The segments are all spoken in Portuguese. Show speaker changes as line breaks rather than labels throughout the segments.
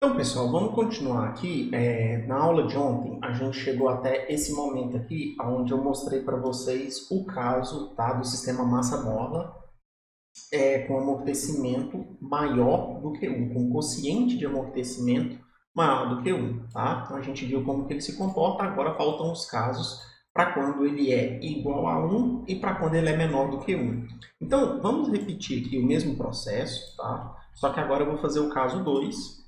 Então, pessoal, vamos continuar aqui. Na aula de ontem, a gente chegou até esse momento aqui, onde eu mostrei para vocês o caso, tá, do sistema massa-mola com amortecimento maior do que 1, com quociente de amortecimento maior do que 1. Tá? Então, a gente viu como que ele se comporta. Agora faltam os casos para quando ele é igual a 1 e para quando ele é menor do que 1. Então, vamos repetir aqui o mesmo processo, tá? Só que agora eu vou fazer o caso 2,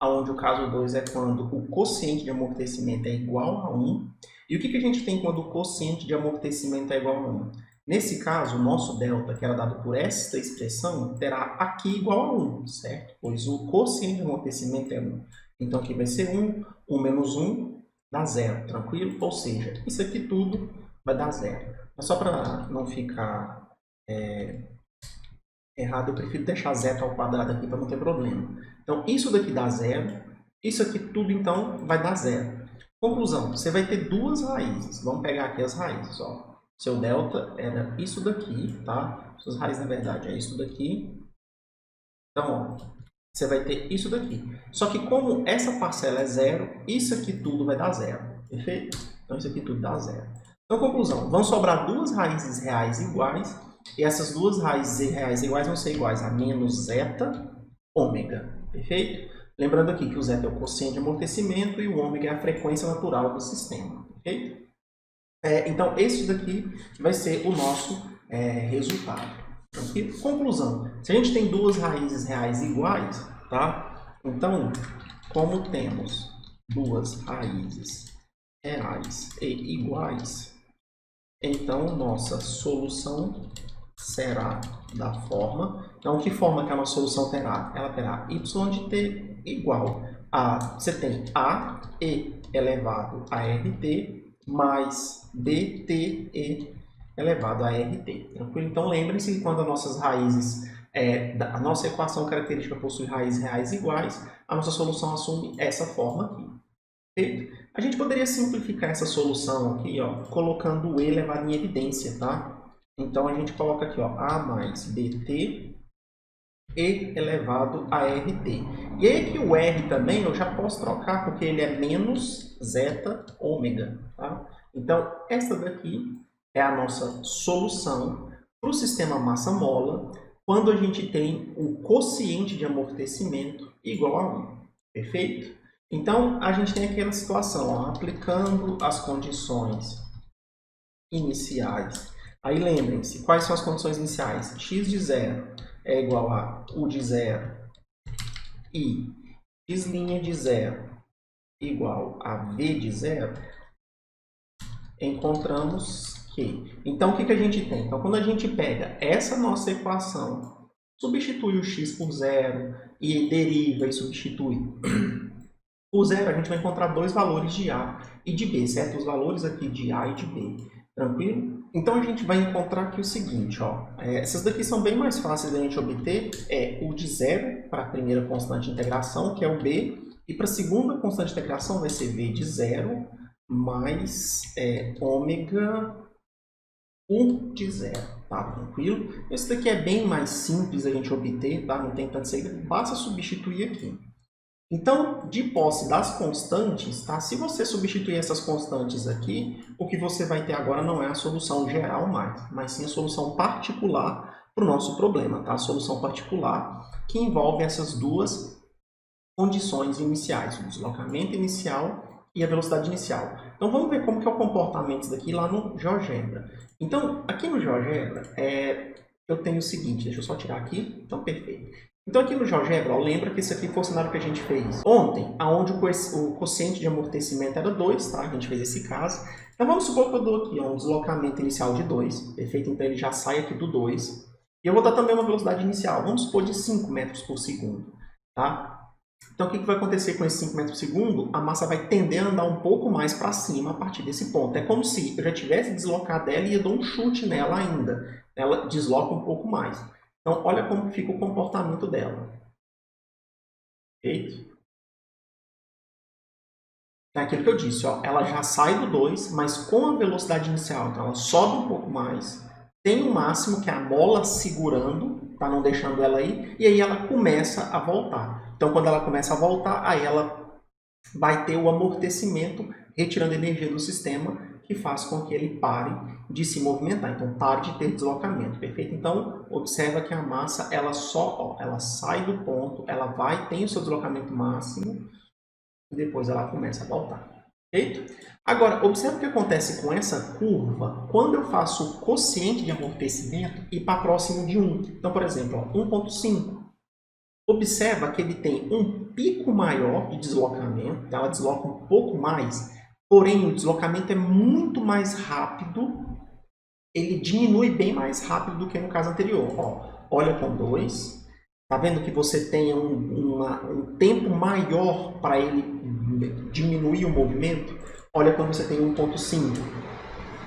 onde o caso 2 é quando o quociente de amortecimento é igual a 1. E o que a gente tem quando o quociente de amortecimento é igual a 1? Nesse caso, o nosso delta, que era dado por esta expressão, terá aqui igual a 1, certo? Pois o quociente de amortecimento é 1. Então, aqui vai ser 1, 1 menos 1 dá 0, tranquilo? Ou seja, isso aqui tudo vai dar 0. Mas só para não ficar errado, eu prefiro deixar zeta ao quadrado aqui para não ter problema. Então, isso daqui dá 0, isso aqui tudo, então, vai dar 0. Conclusão, você vai ter duas raízes. Vamos pegar aqui as raízes, ó. Seu delta era isso daqui, tá? Suas raízes, na verdade, é isso daqui. Então, ó, você vai ter isso daqui. Só que como essa parcela é 0, isso aqui tudo vai dar 0, perfeito? Então, isso aqui tudo dá 0. Então, conclusão, vão sobrar duas raízes reais iguais, e essas duas raízes reais iguais vão ser iguais a menos zeta ômega, perfeito? Lembrando aqui que o zeta é o quociente de amortecimento e o ômega é a frequência natural do sistema, perfeito? Então, esse daqui vai ser o nosso resultado. Tranquilo? Conclusão, se a gente tem duas raízes reais iguais, tá? Então, como temos duas raízes reais e iguais, então nossa solução será da forma... Então, que forma que a nossa solução terá? Ela terá y de t igual a... Você tem a e elevado a rt mais dte elevado a rt. Tranquilo? Então, lembrem-se que quando as nossas raízes... a nossa equação característica possui raízes reais iguais, a nossa solução assume essa forma aqui. Perfeito? A gente poderia simplificar essa solução aqui, ó, colocando o e elevado em evidência, tá? Então, a gente coloca aqui, ó, a mais bt e elevado a rt. E aí aqui o r também eu já posso trocar, porque ele é menos zeta ômega, tá? Então, essa daqui é a nossa solução para o sistema massa-mola quando a gente tem o quociente de amortecimento igual a 1. Perfeito? Então, a gente tem aquela situação, ó, aplicando as condições iniciais. Aí lembrem-se, quais são as condições iniciais? X de 0 é igual a U de 0 e x' de 0 igual a V de 0, encontramos que... Então, o que a gente tem? Então, quando a gente pega essa nossa equação, substitui o x por 0 e deriva e substitui por 0, a gente vai encontrar dois valores de A e de B, certo? Os valores aqui de A e de B. Tranquilo? Então, a gente vai encontrar aqui o seguinte, ó. Essas daqui são bem mais fáceis da gente obter. O de 0 para a primeira constante de integração, que é o B, e para a segunda constante de integração vai ser V de 0 mais ômega U de 0, tá? Tranquilo? Esse daqui é bem mais simples a gente obter, tá? Não tem tanto segredo, basta substituir aqui. Então, de posse das constantes, tá? Se você substituir essas constantes aqui, o que você vai ter agora não é a solução geral mais, mas sim a solução particular para o nosso problema, tá? A solução particular que envolve essas duas condições iniciais, o deslocamento inicial e a velocidade inicial. Então, vamos ver como que é o comportamento disso daqui lá no GeoGebra. Então, aqui no GeoGebra, eu tenho o seguinte, deixa eu só tirar aqui, então, perfeito. Então, aqui no GeoGebra, ó, lembra que isso aqui foi o cenário que a gente fez ontem, onde o quociente de amortecimento era 2, tá? A gente fez esse caso. Então, vamos supor que eu dou aqui ó, um deslocamento inicial de 2, perfeito? Então, ele já sai aqui do 2. E eu vou dar também uma velocidade inicial, vamos supor de 5 metros por segundo, tá? Então, o que vai acontecer com esses 5 metros por segundo? A massa vai tender a andar um pouco mais para cima a partir desse ponto. É como se eu já tivesse deslocado ela e eu dou um chute nela ainda. Ela desloca um pouco mais. Então, olha como fica o comportamento dela. Perfeito? É aquilo que eu disse, ó, ela já sai do 2, mas com a velocidade inicial. Então, ela sobe um pouco mais. Tem um máximo, que é a mola segurando, tá? Não deixando ela ir. E aí ela começa a voltar. Então, quando ela começa a voltar, aí ela vai ter o amortecimento, retirando energia do sistema, que faz com que ele pare de se movimentar. Então, pare de ter deslocamento, perfeito? Então, observa que a massa, ela só, ela sai do ponto, ela tem o seu deslocamento máximo, e depois ela começa a voltar, perfeito? Agora, observa o que acontece com essa curva quando eu faço o quociente de amortecimento e para próximo de 1. Então, por exemplo, 1,5. Observa que ele tem um pico maior de deslocamento, ela desloca um pouco mais, porém o deslocamento é muito mais rápido, ele diminui bem mais rápido do que no caso anterior. Ó, olha com 2, tá vendo que você tem um tempo maior para ele diminuir o movimento? Olha quando você tem 1,5,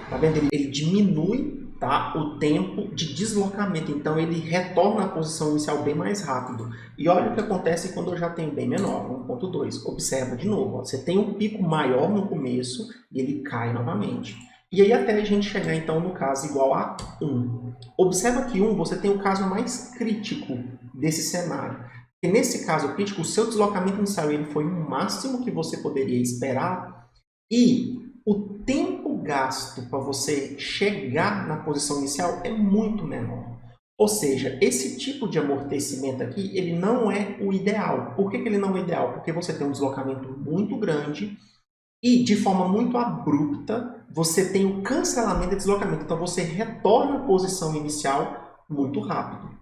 tá vendo? Ele diminui, tá, o tempo de deslocamento, então ele retorna à posição inicial bem mais rápido. E olha o que acontece quando eu já tenho bem menor, 1,2. Observa de novo, ó, você tem um pico maior no começo e ele cai novamente. E aí até a gente chegar então no caso igual a 1. Observa que 1 você tem o caso mais crítico desse cenário. E nesse caso crítico, o seu deslocamento inicial ele foi o máximo que você poderia esperar e o tempo gasto para você chegar na posição inicial é muito menor. Ou seja, esse tipo de amortecimento aqui, ele não é o ideal. Por que ele não é ideal? Porque você tem um deslocamento muito grande e, de forma muito abrupta, você tem o cancelamento de deslocamento. Então, você retorna à posição inicial muito rápido.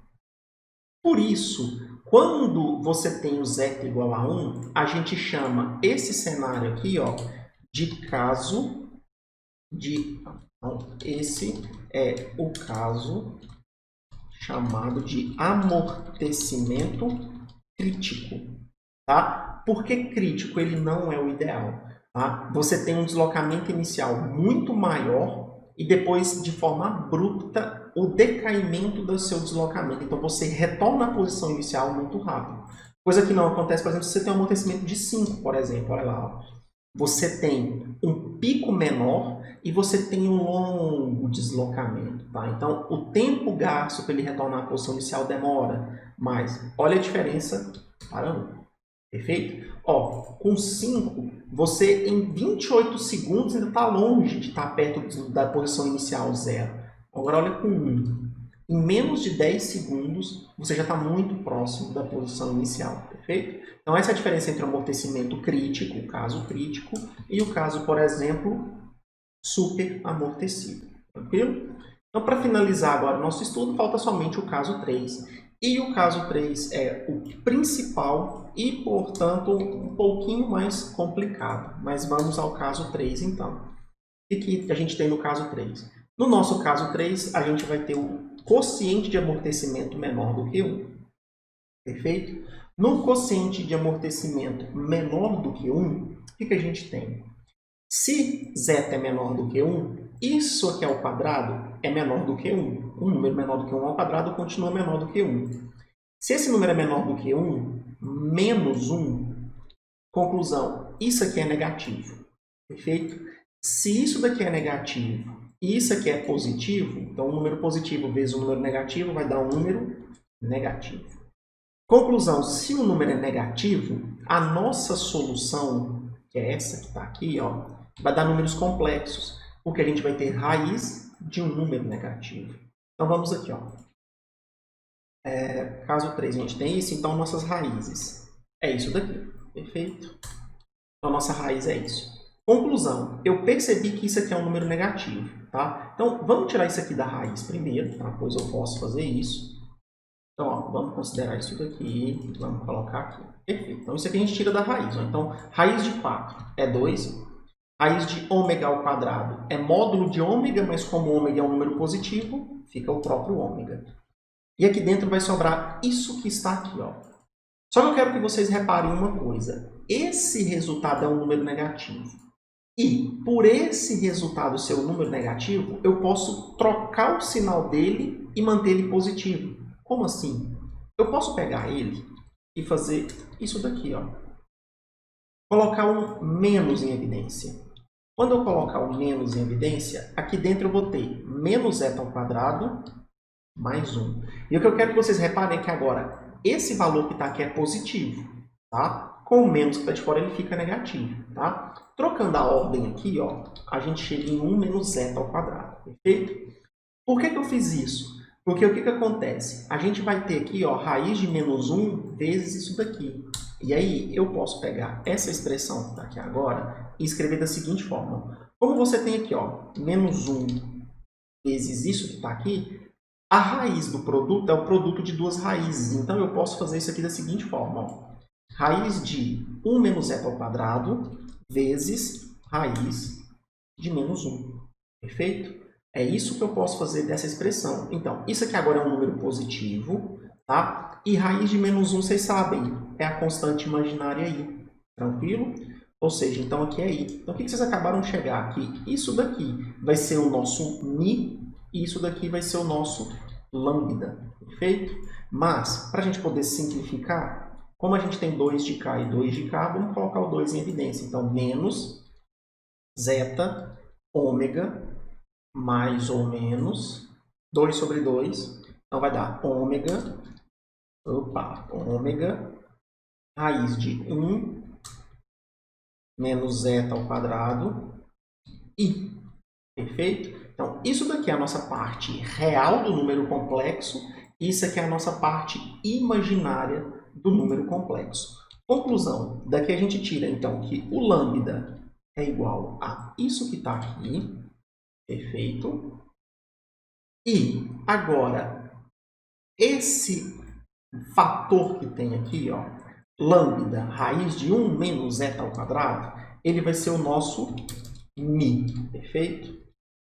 Por isso, quando você tem o zeta igual a 1, a gente chama esse cenário aqui, ó, de caso de... Então, esse é o caso chamado de amortecimento crítico. Tá? Por que crítico? Ele não é o ideal. Tá? Você tem um deslocamento inicial muito maior e depois, de forma abrupta, o decaimento do seu deslocamento. Então, você retorna à posição inicial muito rápido. Coisa que não acontece, por exemplo, se você tem um amortecimento de 5, por exemplo. Olha lá, ó. Você tem um pico menor e você tem um longo deslocamento. Tá? Então, o tempo gasto para ele retornar à posição inicial demora mais. Olha a diferença para 1. Perfeito? Ó, com 5, você em 28 segundos ainda está longe de estar perto da posição inicial 0. Agora, olha com 1. Em menos de 10 segundos, você já está muito próximo da posição inicial, perfeito? Então, essa é a diferença entre o amortecimento crítico, o caso crítico, e o caso, por exemplo, super amortecido, tranquilo? Então, para finalizar agora o nosso estudo, falta somente o caso 3. E o caso 3 é o principal e, portanto, um pouquinho mais complicado. Mas vamos ao caso 3, então. O que a gente tem no caso 3? No nosso caso 3, a gente vai ter o quociente de amortecimento menor do que 1. Perfeito? No quociente de amortecimento menor do que 1, o que a gente tem? Se zeta é menor do que 1, isso aqui ao quadrado é menor do que 1. Um número menor do que 1 ao quadrado continua menor do que 1. Se esse número é menor do que 1, menos 1, conclusão, isso aqui é negativo. Perfeito? Se isso daqui é negativo e isso aqui é positivo, então um número positivo vezes um número negativo vai dar um número negativo. Conclusão, se o número é negativo, a nossa solução, que é essa que está aqui, ó, vai dar números complexos, porque a gente vai ter raiz de um número negativo. Então vamos aqui, ó. Caso 3 a gente tem isso, então nossas raízes é isso daqui, perfeito? Então nossa raiz é isso. Conclusão, eu percebi que isso aqui é um número negativo, tá? Então vamos tirar isso aqui da raiz primeiro, tá? Pois eu posso fazer isso. Então, ó, vamos considerar isso daqui, vamos colocar aqui. Perfeito. Então, isso aqui a gente tira da raiz. Ó. Então, raiz de 4 é 2. Raiz de ômega ao quadrado é módulo de ômega, mas como ômega é um número positivo, fica o próprio ômega. E aqui dentro vai sobrar isso que está aqui. Ó. Só que eu quero que vocês reparem uma coisa. Esse resultado é um número negativo. E, por esse resultado ser um número negativo, eu posso trocar o sinal dele e manter ele positivo. Como assim? Eu posso pegar ele e fazer isso daqui, ó. Colocar um menos em evidência. Quando eu colocar o menos em evidência, aqui dentro eu vou ter menos zeta ao quadrado mais 1. E o que eu quero que vocês reparem é que agora, esse valor que está aqui é positivo. tá? Com o menos que está de fora, ele fica negativo, tá? Trocando a ordem aqui, ó, a gente chega em 1 menos zeta ao quadrado, perfeito? Por que eu fiz isso? Porque o que acontece? A gente vai ter aqui, ó, raiz de menos 1 vezes isso daqui. E aí, eu posso pegar essa expressão que está aqui agora e escrever da seguinte forma. Como você tem aqui, ó, menos 1 vezes isso que está aqui, a raiz do produto é o produto de duas raízes. Então, eu posso fazer isso aqui da seguinte forma, ó. Raiz de 1 menos zeta ao quadrado vezes raiz de menos 1. Perfeito? É isso que eu posso fazer dessa expressão. Então, isso aqui agora é um número positivo, tá? E raiz de menos 1, vocês sabem, é a constante imaginária i. Tranquilo? Ou seja, então aqui é i. Então, o que vocês acabaram de chegar aqui? Isso daqui vai ser o nosso mi e isso daqui vai ser o nosso lambda. Perfeito? Mas, para a gente poder simplificar, como a gente tem 2 de cá e 2 de cá, vamos colocar o 2 em evidência. Então, menos zeta ômega mais ou menos 2 sobre 2. Então, vai dar ômega raiz de 1 menos zeta ao quadrado i. Perfeito? Então, isso daqui é a nossa parte real do número complexo. Isso aqui é a nossa parte imaginária do número complexo. Conclusão, daqui a gente tira, então, que o lambda é igual a isso que está aqui. Perfeito? E, agora, esse fator que tem aqui, ó, lambda, raiz de 1 menos zeta ao quadrado, ele vai ser o nosso mi. Perfeito?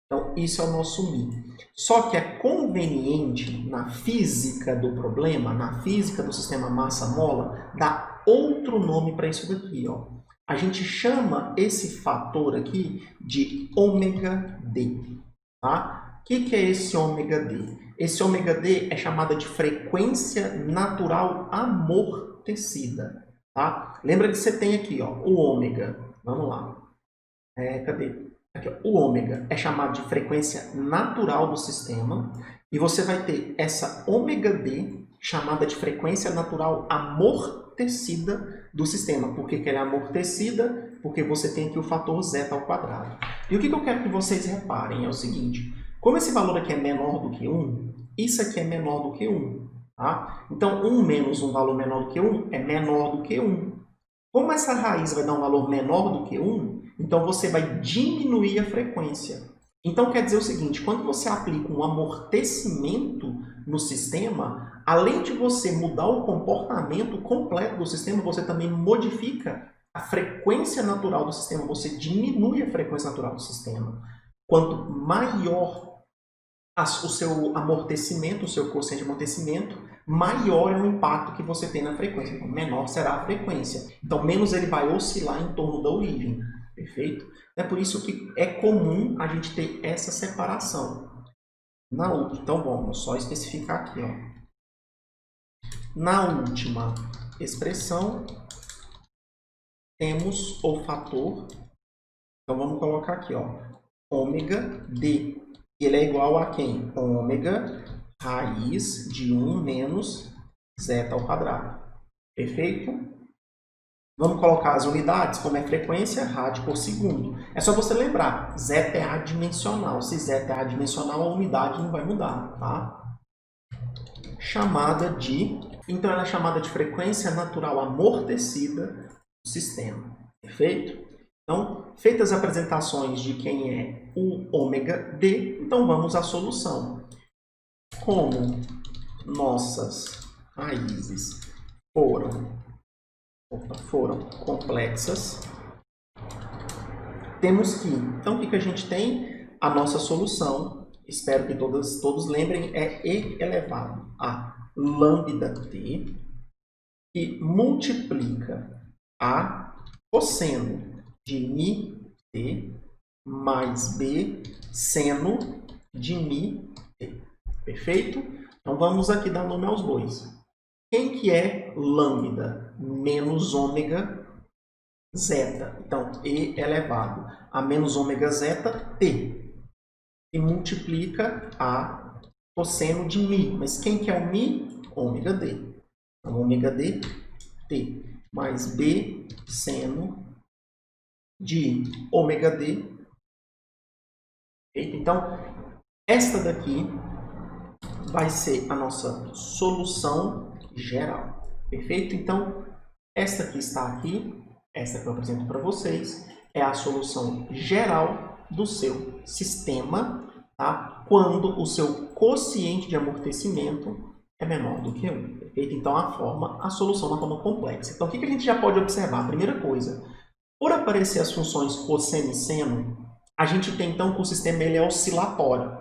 Então, isso é o nosso mi. Só que é conveniente, na física do problema, na física do sistema massa-mola, dar outro nome para isso daqui, ó. A gente chama esse fator aqui de ômega d. Tá? O que é esse ômega d? Esse ômega d é chamada de frequência natural amortecida. Tá? Lembra que você tem aqui, ó, o ômega. Vamos lá. Cadê? Aqui, ó, o ômega é chamado de frequência natural do sistema. E você vai ter essa ômega d chamada de frequência natural amortecida do sistema. Por que ela é amortecida? Porque você tem aqui o fator zeta ao quadrado. E o que eu quero que vocês reparem é o seguinte. Como esse valor aqui é menor do que 1, isso aqui é menor do que 1. Tá? Então, 1 menos um valor menor do que 1 é menor do que 1. Como essa raiz vai dar um valor menor do que 1, então você vai diminuir a frequência. Então, quer dizer o seguinte, quando você aplica um amortecimento no sistema, além de você mudar o comportamento completo do sistema, você também modifica a frequência natural do sistema, você diminui a frequência natural do sistema. Quanto maior o seu amortecimento, o seu quociente de amortecimento, maior é o impacto que você tem na frequência. Então, menor será a frequência. Então, menos ele vai oscilar em torno da origem. Perfeito? É por isso que é comum a gente ter essa separação. Então, vamos só especificar aqui. Ó. Na última expressão, temos o fator. Então, vamos colocar aqui, ó, ômega d. Ele é igual a quem? Ômega raiz de 1 menos zeta ao quadrado. Perfeito? Vamos colocar as unidades, como é frequência, rádio por segundo. É só você lembrar, zeta é adimensional. Se zeta é adimensional, a unidade não vai mudar, tá? Então, ela é chamada de frequência natural amortecida do sistema. Perfeito? Então, feitas as apresentações de quem é o ômega d, então vamos à solução. Como nossas raízes foram complexas, temos que... Então, o que a gente tem? A nossa solução, espero que todos lembrem, é e elevado a lambda t, que multiplica a cosseno de mi t mais b seno de mi t. Perfeito? Então, vamos aqui dar nome aos bois. Quem que é lambda? Menos ômega zeta. Então, e elevado a menos ômega zeta t. E multiplica a cosseno de mi. Mas quem que é o mi? Ômega d. Então, ômega d, t. mais B seno de ômega D. Então, esta daqui vai ser a nossa solução geral. Perfeito? Então, esta que está aqui, essa que eu apresento para vocês, é a solução geral do seu sistema, tá? Quando o seu quociente de amortecimento é menor do que 1. Perfeito? Então, a solução na forma complexa. Então, o que a gente já pode observar? Primeira coisa, por aparecer as funções cosseno e seno, a gente tem então que o sistema ele é oscilatório.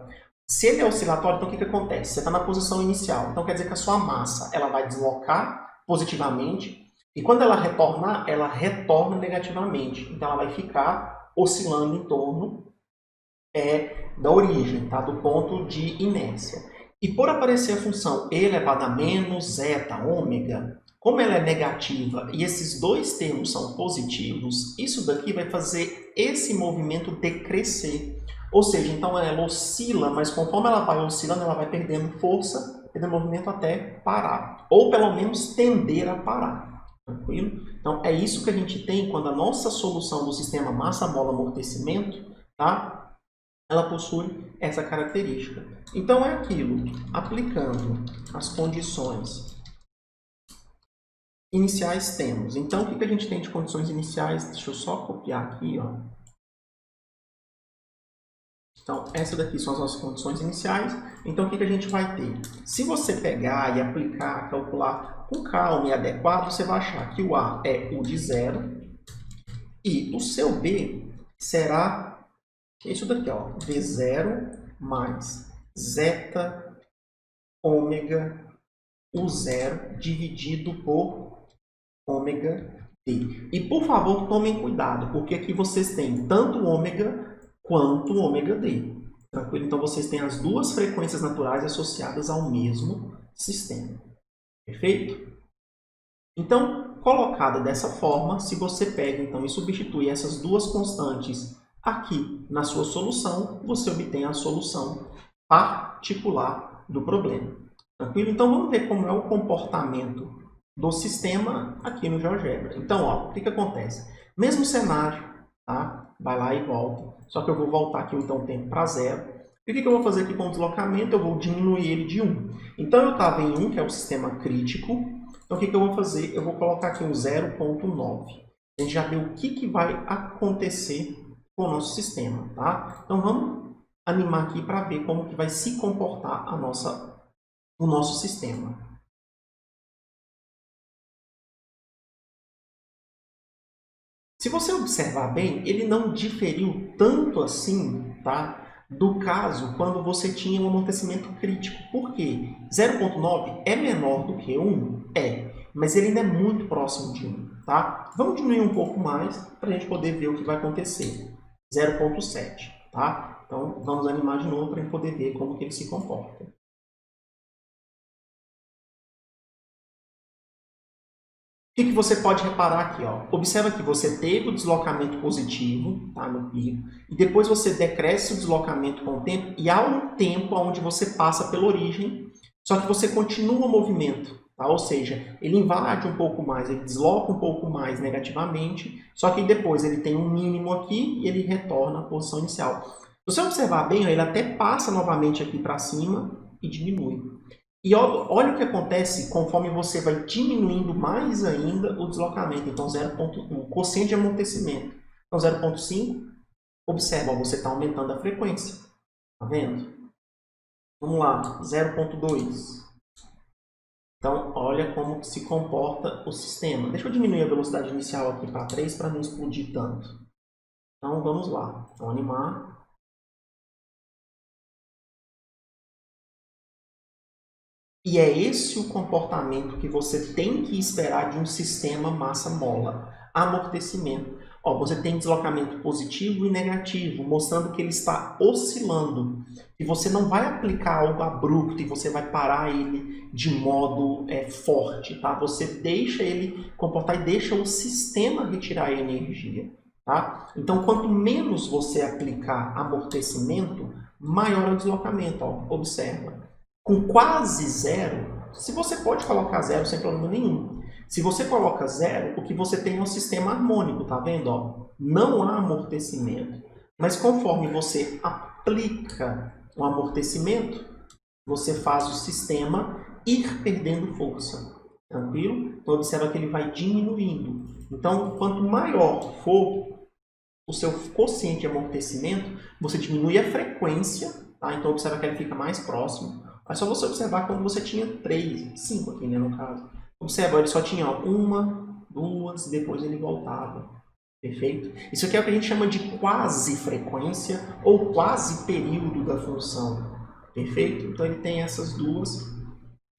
Se ele é oscilatório, então o que acontece? Você está na posição inicial, então quer dizer que a sua massa ela vai deslocar positivamente e quando ela retorna negativamente. Então ela vai ficar oscilando em torno da origem, tá? Do ponto de inércia. E por aparecer a função e elevado a menos zeta, ômega, como ela é negativa e esses dois termos são positivos, isso daqui vai fazer esse movimento decrescer. Ou seja, então ela oscila, mas conforme ela vai oscilando, ela vai perdendo força, perdendo movimento até parar. Ou pelo menos tender a parar. Tranquilo? Então é isso que a gente tem quando a nossa solução do sistema massa-mola-amortecimento, tá? Ela possui essa característica. Então é aquilo, aplicando as condições iniciais temos. Então, o que a gente tem de condições iniciais? Deixa eu só copiar aqui, ó. Então, essa daqui são as nossas condições iniciais. Então, o que a gente vai ter? Se você pegar e aplicar, calcular com calma e adequado, você vai achar que o A é o de zero e o seu B será isso daqui, ó, V0 mais zeta ômega U0 dividido por ômega D. E, por favor, tomem cuidado, porque aqui vocês têm tanto ômega quanto ômega D. Tranquilo? Então, vocês têm as duas frequências naturais associadas ao mesmo sistema. Perfeito? Então, colocada dessa forma, se você pega então, e substitui essas duas constantes aqui na sua solução, você obtém a solução particular do problema. Tranquilo? Então, vamos ver como é o comportamento do sistema aqui no GeoGebra. Então, ó, o que acontece? Mesmo cenário, tá? Vai lá e volta. Só que eu vou voltar aqui então o tempo para zero. E o que eu vou fazer aqui com o deslocamento? Eu vou diminuir ele de 1. Então, eu estava em 1, que é o sistema crítico. Então, o que eu vou fazer? Eu vou colocar aqui um 0,9. A gente já vê o que vai acontecer com o nosso sistema, tá? Então, vamos animar aqui para ver como que vai se comportar o nosso sistema. Se você observar bem, ele não diferiu tanto assim, tá, do caso quando você tinha um amortecimento crítico. Por quê? 0,9 é menor do que 1? É, mas ele ainda é muito próximo de 1. Tá? Vamos diminuir um pouco mais para a gente poder ver o que vai acontecer. 0,7. Tá? Então, vamos animar de novo para a gente poder ver como que ele se comporta. O que você pode reparar aqui? Ó? Observa que você teve o deslocamento positivo, tá, no pico, e depois você decresce o deslocamento com o tempo, e há um tempo onde você passa pela origem, só que você continua o movimento. Tá? Ou seja, ele invade um pouco mais, ele desloca um pouco mais negativamente, só que depois ele tem um mínimo aqui e ele retorna à posição inicial. Se você observar bem, ó, ele até passa novamente aqui para cima e diminui. E olha o que acontece conforme você vai diminuindo mais ainda o deslocamento. Então, 0,1, o quociente de amortecimento. Então, 0,5, observa, você está aumentando a frequência. Tá vendo? Vamos lá, 0,2. Então, olha como se comporta o sistema. Deixa eu diminuir a velocidade inicial aqui para 3 para não explodir tanto. Então, vamos lá. Vamos animar. E é esse o comportamento que você tem que esperar de um sistema massa-mola. Amortecimento. Ó, você tem deslocamento positivo e negativo, mostrando que ele está oscilando. E você não vai aplicar algo abrupto e você vai parar ele de modo forte. Tá? Você deixa ele comportar e deixa o sistema retirar a energia. Tá? Então, quanto menos você aplicar amortecimento, maior é o deslocamento. Ó, observa. Com quase zero, se você pode colocar zero sem problema nenhum, Se você coloca 0, o que você tem é um sistema harmônico, tá vendo? Ó? Não há amortecimento. Mas conforme você aplica o amortecimento, você faz o sistema ir perdendo força. Tranquilo? Então, observa que ele vai diminuindo. Então, quanto maior for o seu quociente de amortecimento, você diminui a frequência, tá? Então, observa que ele fica mais próximo. É só você observar quando você tinha 3, 5 aqui, né, no caso. Observa, ele só tinha uma, duas, depois ele voltava. Perfeito? Isso aqui é o que a gente chama de quase frequência ou quase período da função. Perfeito? Então, ele tem essas duas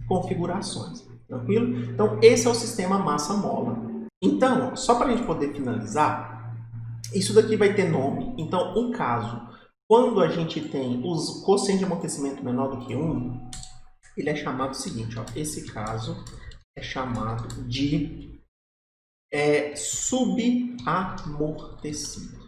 configurações. Tranquilo? Então, esse é o sistema massa-mola. Então, só para a gente poder finalizar, isso daqui vai ter nome. Então, um caso, quando a gente tem os quocientes de amortecimento menor do que 1, ele é chamado o seguinte, ó, esse caso é chamado de subamortecido.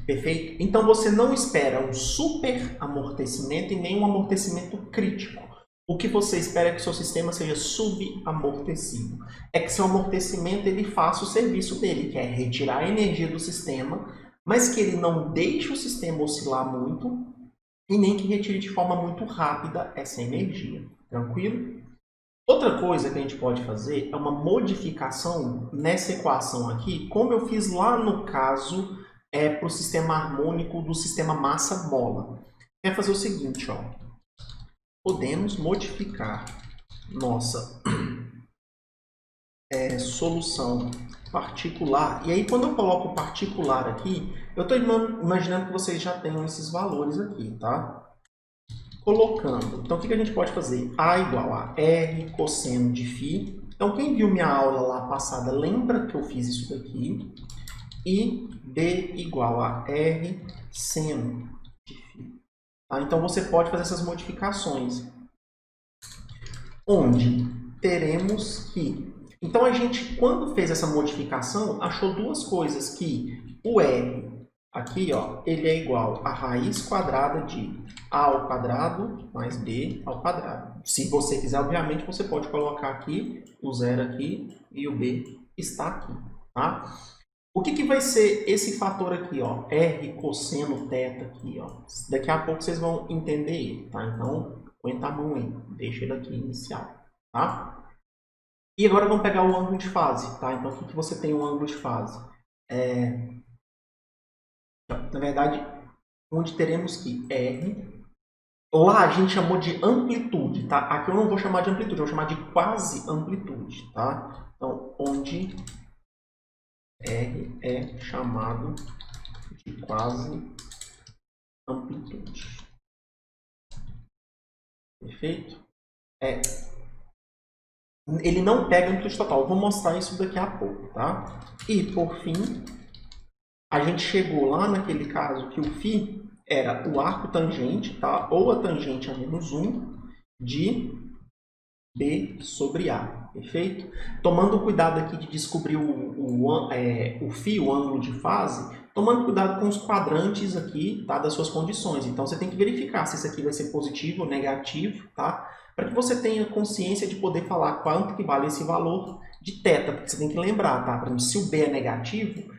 Perfeito? Então, você não espera um superamortecimento e nem um amortecimento crítico. O que você espera é que o seu sistema seja subamortecido. É que seu amortecimento ele faça o serviço dele, que é retirar a energia do sistema, mas que ele não deixe o sistema oscilar muito e nem que retire de forma muito rápida essa energia. Tranquilo? Outra coisa que a gente pode fazer é uma modificação nessa equação aqui, como eu fiz lá no caso para o sistema harmônico do sistema massa-mola. É fazer o seguinte, ó. Podemos modificar nossa solução particular. E aí, quando eu coloco particular aqui, eu estou imaginando que vocês já tenham esses valores aqui, tá? Colocando. Então, o que a gente pode fazer? A igual a R cosseno de φ. Então, quem viu minha aula lá passada, lembra que eu fiz isso daqui. E B igual a R seno de φ. Tá? Então, você pode fazer essas modificações. Onde teremos que... Então, a gente, quando fez essa modificação, achou duas coisas. Que o R, aqui, ó, ele é igual a raiz quadrada de A ao quadrado mais B ao quadrado. Se você quiser, obviamente, você pode colocar aqui o zero aqui e o B está aqui. Tá? O que vai ser esse fator aqui, ó? R cosseno θ aqui, ó. Daqui a pouco vocês vão entender ele, tá? Então, aguenta a mão aí, deixa ele aqui inicial, tá? E agora vamos pegar o ângulo de fase, tá? Então, o que você tem o ângulo de fase? Na verdade, onde teremos que R... Lá a gente chamou de amplitude, tá? Aqui eu não vou chamar de amplitude, eu vou chamar de quase amplitude, tá? Então, onde R é chamado de quase amplitude. Perfeito? Ele não pega amplitude total. Eu vou mostrar isso daqui a pouco, tá? E, por fim, a gente chegou lá naquele caso que o φ era o arco tangente, tá? Ou a tangente a menos 1 de B sobre A. Perfeito? Tomando cuidado aqui de descobrir o φ, o ângulo de fase, tomando cuidado com os quadrantes aqui, tá? Das suas condições. Então, você tem que verificar se isso aqui vai ser positivo ou negativo, tá? Para que você tenha consciência de poder falar quanto que vale esse valor de θ, porque você tem que lembrar, tá? Por exemplo, se o B é negativo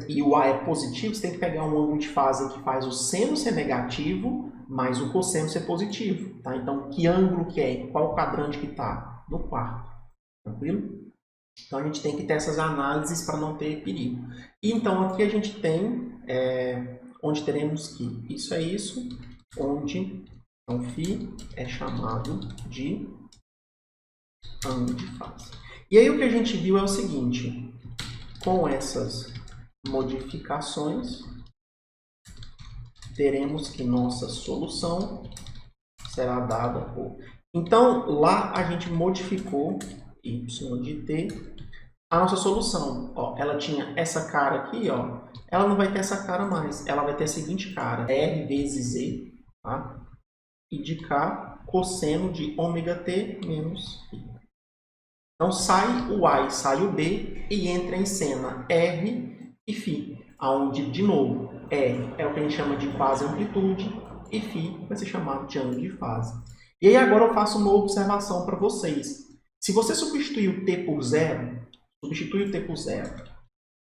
e o A é positivo, você tem que pegar um ângulo de fase que faz o seno ser negativo mais o cosseno ser positivo, tá? Então, que ângulo que é? Qual quadrante que está? No quarto. Tranquilo? Então, a gente tem que ter essas análises para não ter perigo. E, então, aqui a gente tem onde teremos que isso é isso, onde então, φ é chamado de ângulo de fase. E aí o que a gente viu é o seguinte, com essas modificações, teremos que nossa solução será dada por... Então, lá a gente modificou y de t, a nossa solução, ó, ela tinha essa cara aqui, ó, ela não vai ter essa cara mais, ela vai ter a seguinte cara, r vezes z, tá? E de K, cosseno de ômega t menos φ. Então, sai o A e sai o B e entra em cena R e φ, onde, de novo, R é o que a gente chama de quase amplitude e φ vai ser chamado de ângulo de fase. E aí agora eu faço uma observação para vocês. Se você substituir o t por zero, Substitui o t por zero.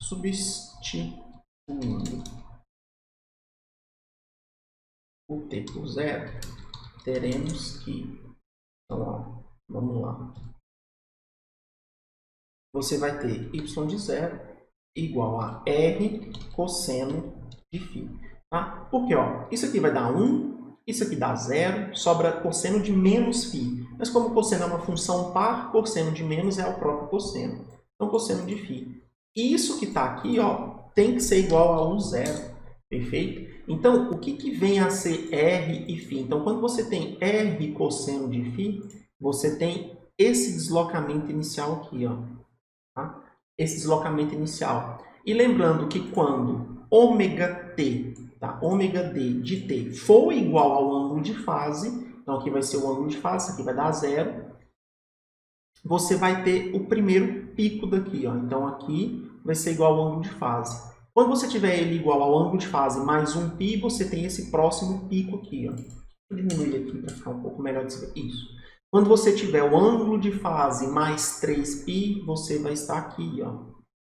Substituindo o t por zero, teremos que... Então, ó, vamos lá. Você vai ter y de zero igual a r cosseno de φ. Tá? Porque ó, isso aqui vai dar 1, isso aqui dá 0, sobra cosseno de menos φ. Mas como cosseno é uma função par, cosseno de menos é o próprio cosseno. Então, cosseno de φ. Isso que está aqui ó, tem que ser igual a 1, 0. Perfeito? Então, o que vem a ser r e φ? Então, quando você tem r cosseno de φ, você tem esse deslocamento inicial aqui, ó. Tá? Esse deslocamento inicial. E lembrando que quando ômega-t, tá? Ômega-d de t for igual ao ângulo de fase, então aqui vai ser o ângulo de fase, aqui vai dar 0, você vai ter o primeiro pico daqui. Ó. Então aqui vai ser igual ao ângulo de fase. Quando você tiver ele igual ao ângulo de fase mais 1π, você tem esse próximo pico aqui. Ó. Vou diminuir aqui para ficar um pouco melhor de ver. Isso. Quando você tiver o ângulo de fase mais 3π, você vai estar aqui, ó,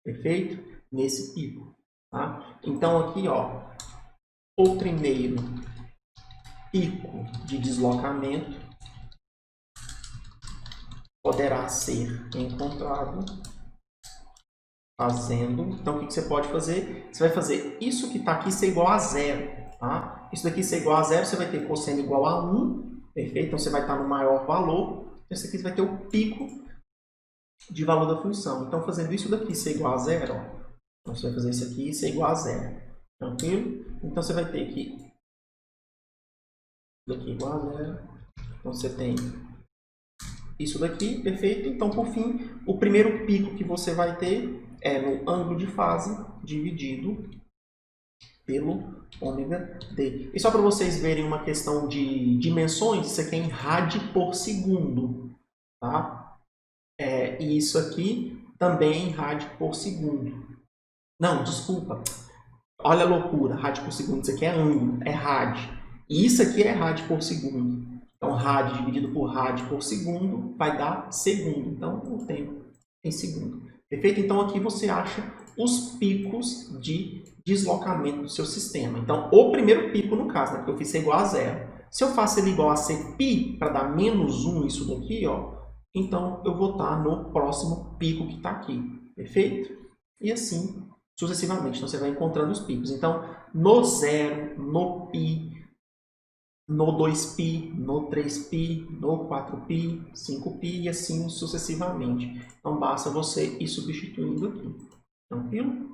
perfeito? Nesse pico. Tá? Então, aqui, ó, o primeiro pico de deslocamento poderá ser encontrado fazendo... Então, o que você pode fazer? Você vai fazer isso que está aqui ser igual a 0. Tá? Isso daqui ser igual a 0, você vai ter cosseno igual a 1. Perfeito? Então, você vai estar no maior valor. Esse aqui vai ter o pico de valor da função. Então, fazendo isso daqui ser igual a 0, ó. Então, você vai fazer isso aqui ser igual a 0. Tranquilo? Então, você vai ter que... Isso daqui igual a 0. Então, você tem isso daqui, perfeito? Então, por fim, o primeiro pico que você vai ter é no ângulo de fase dividido pelo ômega d. E só para vocês verem uma questão de dimensões, isso aqui é em rádio por segundo, tá? E isso aqui também é em rádio por segundo. Não, desculpa. Olha a loucura, rádio por segundo. Isso aqui é ângulo, é rádio. E isso aqui é rádio por segundo. Então, rádio dividido por rádio por segundo vai dar segundo. Então, o tempo em segundo. Perfeito? Então, aqui você acha os picos de deslocamento do seu sistema. Então, o primeiro pico, no caso, né, porque eu fiz ser igual a 0. Se eu faço ele igual a ser π, para dar menos 1, isso daqui, ó, então eu vou estar no próximo pico que está aqui. Perfeito? E assim, sucessivamente. Então, você vai encontrando os picos. Então, no 0, no π, no 2π, no 3π, no 4π, 5π e assim sucessivamente. Então, basta você ir substituindo aqui. Tranquilo?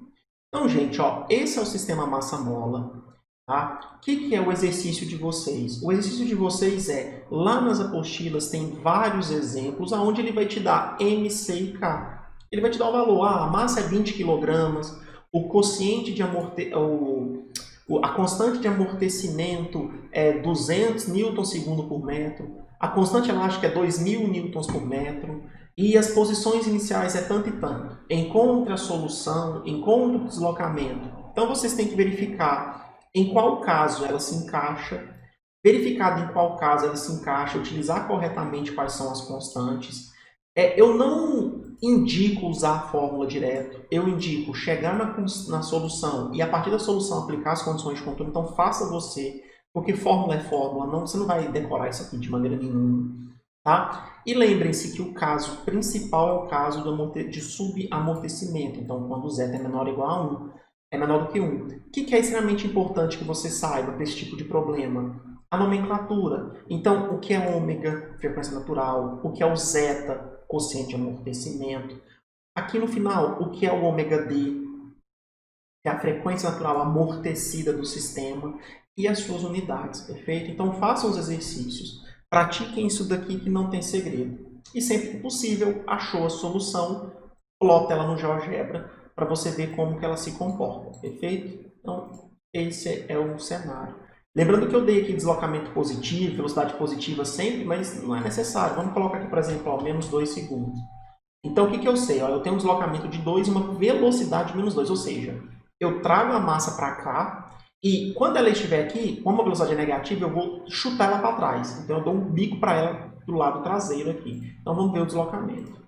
Então, gente, ó, esse é o sistema massa-mola. Tá? O que é o exercício de vocês? O exercício de vocês é, lá nas apostilas tem vários exemplos onde ele vai te dar M, C e K. Ele vai te dar o valor, a massa é 20 kg, o quociente de a constante de amortecimento é 200 Nm por metro, a constante elástica é 2.000 Nm por metro, e as posições iniciais é tanto e tanto. Encontre a solução, encontre o deslocamento. Então, vocês têm que verificar em qual caso ela se encaixa, verificado em qual caso ela se encaixa, utilizar corretamente quais são as constantes. Eu não indico usar a fórmula direto, eu indico chegar na solução e a partir da solução aplicar as condições de contorno. Então faça você, porque fórmula é fórmula, você não vai decorar isso aqui de maneira nenhuma. Tá? E lembrem-se que o caso principal é o caso de subamortecimento. Então, quando z é menor ou igual a 1, é menor do que 1. O que é extremamente importante que você saiba para esse tipo de problema? A nomenclatura. Então, o que é ômega, frequência natural? O que é o zeta, quociente de amortecimento? Aqui no final, o que é o ômega d, que é a frequência natural amortecida do sistema, e as suas unidades, perfeito? Então, façam os exercícios. Pratiquem isso daqui que não tem segredo. E sempre que possível, achou a solução, plota ela no GeoGebra para você ver como que ela se comporta, perfeito? Então, esse é o cenário. Lembrando que eu dei aqui deslocamento positivo, velocidade positiva sempre, mas não é necessário. Vamos colocar aqui, por exemplo, ao menos 2 segundos. Então, o que eu sei? Eu tenho um deslocamento de 2 e uma velocidade de menos 2, ou seja, eu trago a massa para cá, e quando ela estiver aqui, como a velocidade é negativa, eu vou chutar ela para trás. Então, eu dou um bico para ela do lado traseiro aqui. Então, vamos ver o deslocamento.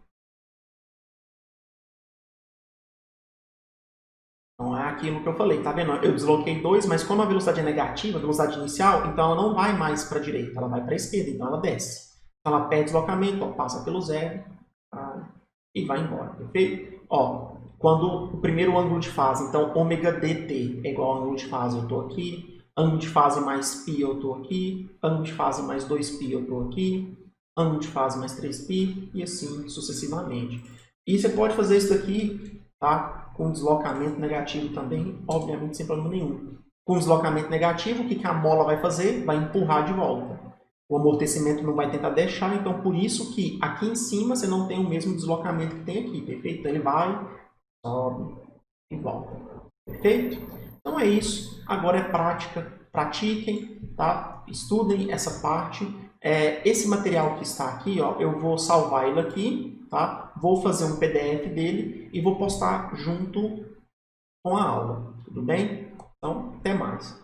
Então é aquilo que eu falei, tá vendo? Eu desloquei 2, mas como a velocidade é negativa, a velocidade inicial, então ela não vai mais para a direita, ela vai para a esquerda, então ela desce. Então ela perde deslocamento, ó, passa pelo zero, tá? E vai embora, perfeito? Ó, quando o primeiro ângulo de fase, então ômega dt é igual ao ângulo de fase, eu estou aqui, ângulo de fase mais π eu estou aqui, ângulo de fase mais 2π eu estou aqui, ângulo de fase mais 3π e assim sucessivamente. E você pode fazer isso daqui, tá? Com deslocamento negativo também, obviamente sem problema nenhum. Com deslocamento negativo, o que a mola vai fazer? Vai empurrar de volta. O amortecimento não vai tentar deixar, então por isso que aqui em cima você não tem o mesmo deslocamento que tem aqui, perfeito? Então ele vai, sobe e volta, perfeito? Então é isso, agora é prática, pratiquem, tá? Estudem essa parte. Esse material que está aqui, ó, eu vou salvar ele aqui, tá? Vou fazer um PDF dele e vou postar junto com a aula, tudo bem? Então, até mais.